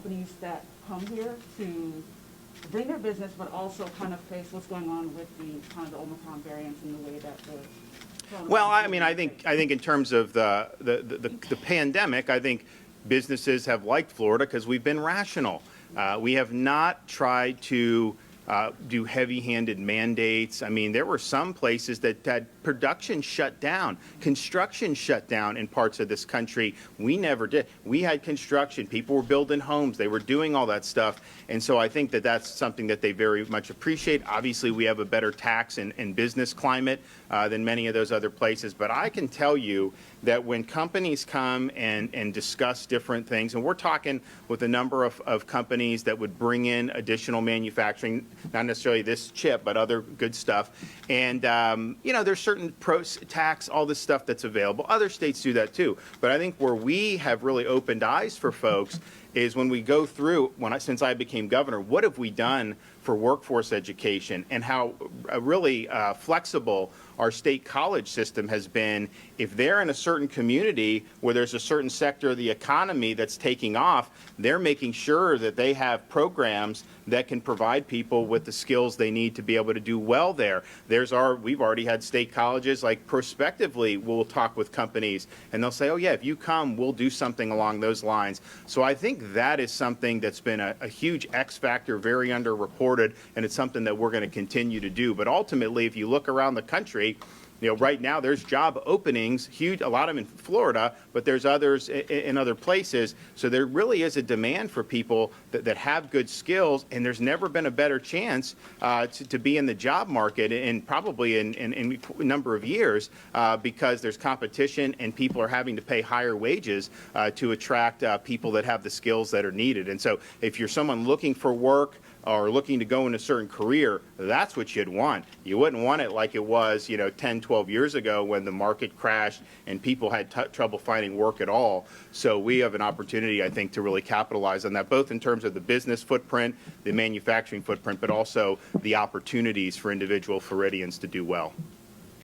companies that come here to bring their business, but also kind of face what's going on with the kind of the Omicron variants and the way that the Well, I mean, I think in terms of the pandemic, I think businesses have liked Florida because we've been rational. We have not tried to do heavy-handed mandates. I mean, there were some places that had production shut down, construction shut down in parts of this country. We never did. We had construction. People were building homes. They were doing all that stuff. And so I think that that's something that they very much appreciate. Obviously, we have a better tax and business climate than many of those other places. But I can tell you that when companies come and discuss different things, and we're talking with a number of companies that would bring in additional manufacturing, not necessarily this chip, but other good stuff. And, you know, there's certain tax, all this stuff that's available. Other states do that too. But I think where we have really opened eyes for folks is when we go through, since I became governor, what have we done for workforce education and how really flexible our state college system has been. If they're in a certain community where there's a certain sector of the economy that's taking off, they're making sure that they have programs that can provide people with the skills they need to be able to do well there. We've already had state colleges, like prospectively, we'll talk with companies and they'll say, oh yeah, if you come, we'll do something along those lines. So I think that is something that's been a huge X factor, very underreported, and it's something that we're going to continue to do. But ultimately, if you look around the country, you know, right now there's job openings, huge, a lot of them in Florida, but there's others in other places. So there really is a demand for people that have good skills, and there's never been a better chance to be in the job market in probably in a number of years because there's competition and people are having to pay higher wages to attract people that have the skills that are needed. And so if you're someone looking for work, or looking to go in a certain career, that's what you'd want. You wouldn't want it like it was, you know, 10, 12 years ago when the market crashed and people had trouble finding work at all. So we have an opportunity, I think, to really capitalize on that, both in terms of the business footprint, the manufacturing footprint, but also the opportunities for individual Floridians to do well.